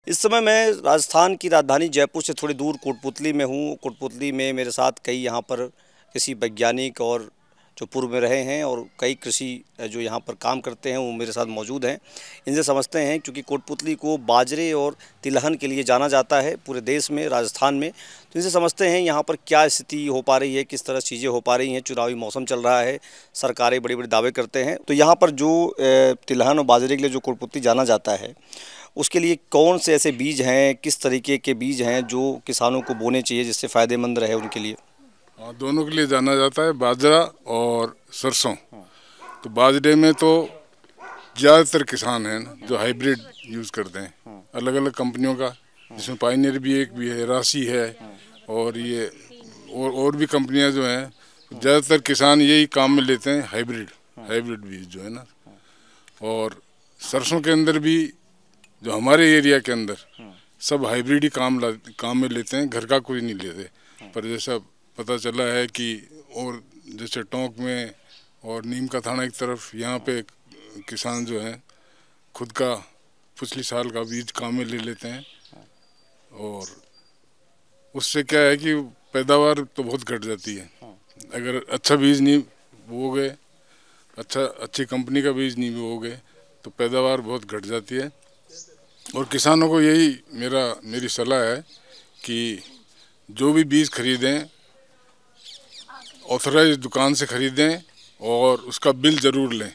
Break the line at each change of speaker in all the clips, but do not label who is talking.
इस समय मैं राजस्थान की राजधानी जयपुर से थोड़ी दूर कोटपुतली में हूँ। कोटपुतली में मेरे साथ कई यहाँ पर कृषि वैज्ञानिक और जो पूर्व में रहे हैं और कई कृषि जो यहाँ पर काम करते हैं वो मेरे साथ मौजूद हैं। इनसे समझते हैं, क्योंकि कोटपुतली को बाजरे और तिलहन के लिए जाना जाता है पूरे देश में, राजस्थान में। तो इनसे समझते हैं यहाँ पर क्या स्थिति हो पा रही है, किस तरह चीज़ें हो पा रही हैं। चुनावी मौसम चल रहा है, सरकारें बड़े बड़े दावे करते हैं। तो यहाँ पर जो तिलहन और बाजरे के लिए जो कोटपुतली जाना जाता है, उसके लिए कौन से ऐसे बीज हैं, किस तरीके के बीज हैं जो किसानों को बोने चाहिए जिससे फ़ायदेमंद रहे उनके लिए?
दोनों के लिए जाना जाता है, बाजरा और सरसों। तो बाजरे में तो ज़्यादातर किसान हैं ना जो हाइब्रिड यूज़ करते हैं, अलग अलग कंपनियों का, जिसमें पायनियर भी एक भी है, राशि है, और ये और भी कंपनियां जो हैं। ज़्यादातर किसान यही काम में लेते हैं, हाइब्रिड बीज जो है ना। और सरसों के अंदर भी जो हमारे एरिया के अंदर सब हाइब्रिड ही काम में लेते हैं, घर का कोई नहीं लेते। पर जैसा पता चला है कि और जैसे टोंक में और नीम का थाना की तरफ, यहाँ पे किसान जो हैं खुद का पिछले साल का बीज काम में ले लेते हैं। और उससे क्या है कि पैदावार तो बहुत घट जाती है। अगर अच्छा बीज नहीं बोओगे, अच्छी कंपनी का बीज नहीं बोओगे, तो पैदावार बहुत घट जाती है। और किसानों को यही मेरी सलाह है कि जो भी बीज खरीदें ऑथराइज दुकान से खरीदें और उसका बिल ज़रूर लें।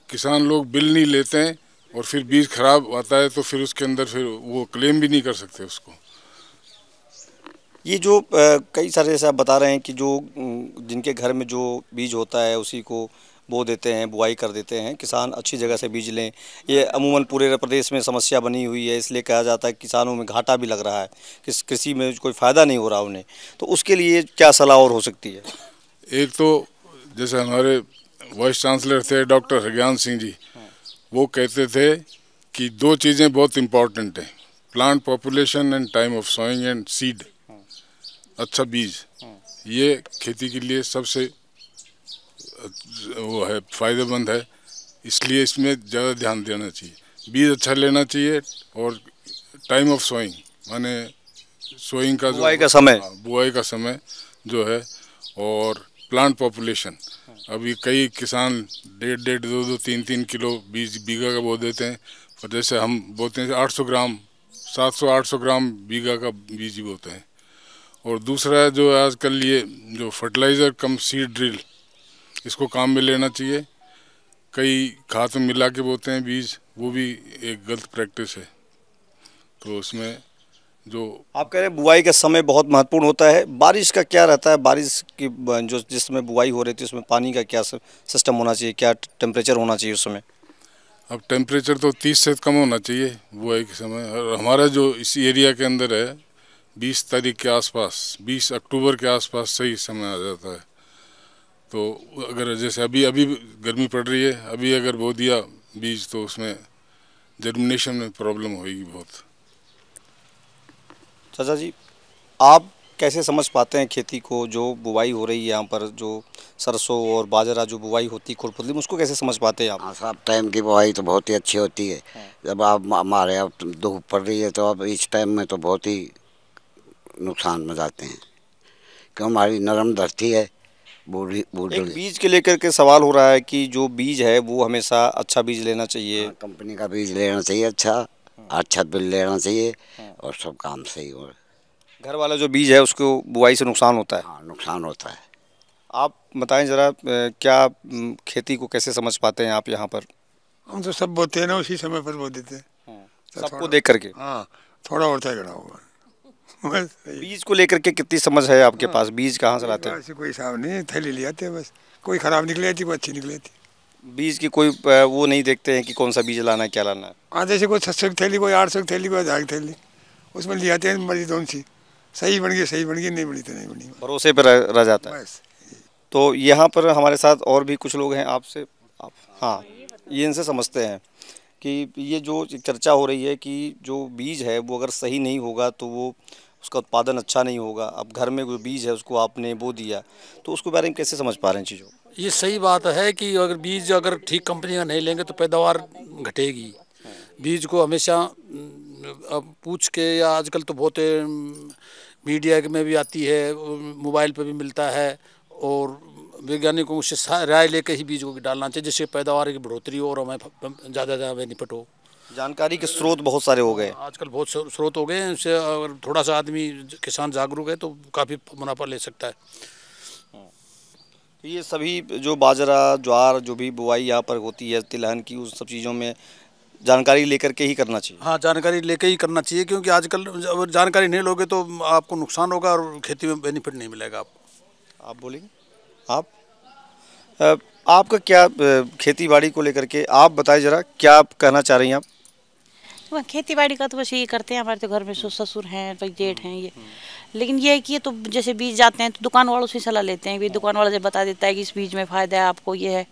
किसान लोग बिल नहीं लेते हैं और फिर बीज खराब आता है तो फिर उसके अंदर फिर वो क्लेम भी नहीं कर सकते उसको।
ये जो कई सारे जैसे आप बता रहे हैं कि जो जिनके घर में जो बीज होता है उसी को बो देते हैं, बुआई कर देते हैं, किसान अच्छी जगह से बीज लें। ये अमूमन पूरे प्रदेश में समस्या बनी हुई है, इसलिए कहा जाता है कि किसानों में घाटा भी लग रहा है, कि कृषि में कोई फ़ायदा नहीं हो रहा उन्हें। तो उसके लिए क्या सलाह और हो सकती है?
एक तो जैसे हमारे वाइस चांसलर थे डॉक्टर हरज्ञान सिंह जी, वो कहते थे कि दो चीज़ें बहुत इम्पोर्टेंट हैं, plant population and time of sowing and seed. अच्छा बीज ये खेती के लिए सबसे वो है, फ़ायदेमंद है, इसलिए इसमें ज़्यादा ध्यान देना चाहिए। बीज अच्छा लेना चाहिए और टाइम ऑफ सोइंग माने सोइंग का बुआई का समय जो है, और प्लांट पॉपुलेशन। अभी कई किसान 1.5, 2, 3 किलो बीज बीघा का बो देते हैं, पर जैसे हम बोते हैं 800 ग्राम 700-800 ग्राम बीघा का बीज बोते हैं। और दूसरा जो आजकल ये जो फर्टिलाइज़र कम सीड ड्रिल, इसको काम में लेना चाहिए। कई खाद में मिला के बोते हैं बीज, वो भी एक गलत प्रैक्टिस है। तो उसमें जो
आप कह रहे हैं बुआई का समय बहुत महत्वपूर्ण होता है, बारिश का क्या रहता है? बारिश की जो जिसमें बुआई हो रही थी उसमें पानी का क्या सिस्टम होना चाहिए, क्या टेम्परेचर होना चाहिए उस समय?
अब टेम्परेचर तो 30 से कम होना चाहिए बुआई के समय। और हमारा जो इस एरिया के अंदर है 20 तारीख के आसपास, 20 अक्टूबर के आसपास सही समय आ जाता है। तो अगर जैसे अभी गर्मी पड़ रही है, अभी अगर बो दिया बीज तो उसमें जर्मिनेशन में प्रॉब्लम होगी बहुत।
चाचा जी, आप कैसे समझ पाते हैं खेती को, जो बुवाई हो रही है यहाँ पर, जो सरसों और बाजरा जो बुवाई होती है कोटपुतली में, उसको कैसे समझ पाते हैं आप?
हाँ साहब, टाइम की बुआई तो बहुत ही अच्छी होती है। जब आप हमारे यहाँ धूप पड़ रही है तो अब इस टाइम में तो बहुत ही नुकसान में जाते हैं, क्यों हमारी नरम धरती है, बूढ़ी
एक बीज के लेकर के सवाल हो रहा है कि जो बीज है वो हमेशा अच्छा बीज लेना चाहिए।
कंपनी का बीज लेना चाहिए, अच्छा बिल लेना चाहिए, और सब काम सही हो।
घर वाला जो बीज है उसको बुआई से नुकसान होता है?
हाँ, नुकसान होता है।
आप बताएं ज़रा, क्या खेती को कैसे समझ पाते हैं आप यहाँ पर?
हम तो सब बोते हैं ना, उसी समय पर बो देते हैं,
सबको देख करके।
हाँ, थोड़ा और तगड़ा होगा।
बीज को लेकर के कितनी समझ है आपके पास? बीज कहाँ से लाते हैं?
ऐसे कोई हिसाब नहीं, थैली ले आते हैं बस। कोई ख़राब निकले थी, वो अच्छी निकली थी।
बीज की कोई वो नहीं देखते हैं कि कौन सा बीज लाना है, क्या लाना है?
हाँ, जैसे कोई 600 की थैली, कोई 800 की थैली, कोई 1000 की थैली, उसमें ले आते हैं मर्जी कौन सी। सही बन गई, नहीं बनी तो नहीं बनी,
भरोसे पर रह जाता है। तो यहाँ पर हमारे साथ और भी कुछ लोग हैं, आपसे हाँ, ये इनसे समझते हैं कि ये जो चर्चा हो रही है कि जो बीज है वो अगर सही नहीं होगा तो वो उसका उत्पादन अच्छा नहीं होगा। अब घर में जो बीज है उसको आपने बो दिया, तो उसके बारे में कैसे समझ पा रहे हैं चीज़ों को?
ये सही बात है कि अगर बीज ठीक कंपनी का नहीं लेंगे तो पैदावार घटेगी। बीज को हमेशा अब पूछ के, या आजकल तो बहुत मीडिया में भी आती है, मोबाइल पे भी मिलता है, और वैज्ञानिकों से राय लेकर ही बीज को डालना चाहिए, जिससे पैदावार की बढ़ोतरी हो और हमें ज़्यादा बेनिफिट हो।
जानकारी के स्रोत बहुत सारे हो गए।
आजकल बहुत स्रोत हो गए हैं, इससे अगर थोड़ा सा आदमी किसान जागरूक है तो काफ़ी मुनाफा ले सकता है।
ये सभी जो बाजरा ज्वार जो भी बुआई यहाँ पर होती है तिलहन की, उस सब चीज़ों में जानकारी लेकर के ही करना चाहिए।
हाँ, जानकारी लेके ही करना चाहिए, क्योंकि आजकल अगर जानकारी नहीं लोगे तो आपको नुकसान होगा और खेती में बेनिफिट नहीं मिलेगा आपको।
आप बोलेंगे? आपका क्या खेती बाड़ी को लेकर के आप बताएं ज़रा, क्या आप कहना चाह रही हैं आप?
वह खेती बाड़ी का तो बस यही करते हैं, हमारे तो घर में ससुर हैं, भाई जेठ हैं ये। लेकिन ये है कि ये तो जैसे बीज जाते हैं तो दुकान वालों से सलाह लेते हैं, भी दुकान वाला जब बता देता है कि इस बीज में फ़ायदा है आपको, ये है,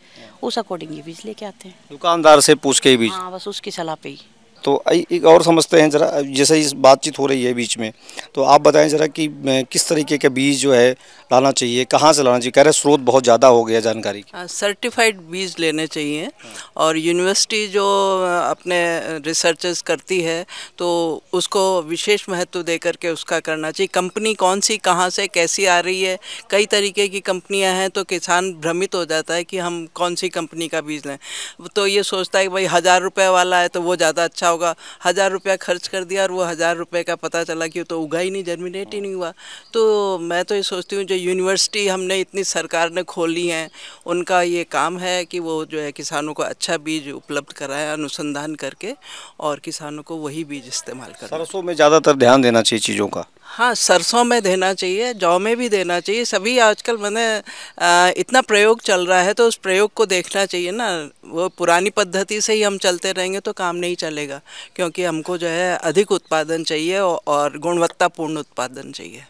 उस अकॉर्डिंग ये बीज लेके आते हैं।
दुकानदार से पूछ के ही बीज?
हाँ, बस उसकी सलाह पे ही।
तो एक और समझते हैं ज़रा, जैसे इस बातचीत हो रही है बीच में, तो आप बताएं ज़रा कि किस तरीके का बीज जो है लाना चाहिए, कहाँ से लाना चाहिए? कह रहे स्रोत बहुत ज़्यादा हो गया जानकारी की।
सर्टिफाइड बीज लेने चाहिए, और यूनिवर्सिटी जो अपने रिसर्चेस करती है तो उसको विशेष महत्व दे करके उसका करना चाहिए। कंपनी कौन सी कहाँ से कैसी आ रही है, कई तरीके की कंपनियां हैं, तो किसान भ्रमित हो जाता है कि हम कौन सी कंपनी का बीज लें। तो ये सोचता है कि भाई 1000 रुपये वाला है तो वो ज़्यादा अच्छा होगा, 1000 रुपया खर्च कर दिया और वो 1000 रुपये का पता चला कि वो तो उगा ही नहीं, जर्मिनेट ही नहीं हुआ। तो मैं तो ये सोचती हूँ जो यूनिवर्सिटी हमने इतनी सरकार ने खोली हैं, उनका ये काम है कि वो जो है किसानों को अच्छा बीज उपलब्ध कराए अनुसंधान करके, और किसानों को वही बीज इस्तेमाल करें।
सरसों में ज़्यादातर ध्यान देना चाहिए चीज़ों का।
हाँ, सरसों में देना चाहिए, जौ में भी देना चाहिए, सभी आजकल मैंने इतना प्रयोग चल रहा है तो उस प्रयोग को देखना चाहिए ना। वो पुरानी पद्धति से ही हम चलते रहेंगे तो काम नहीं चलेगा, क्योंकि हमको जो है अधिक उत्पादन चाहिए और गुणवत्तापूर्ण उत्पादन चाहिए।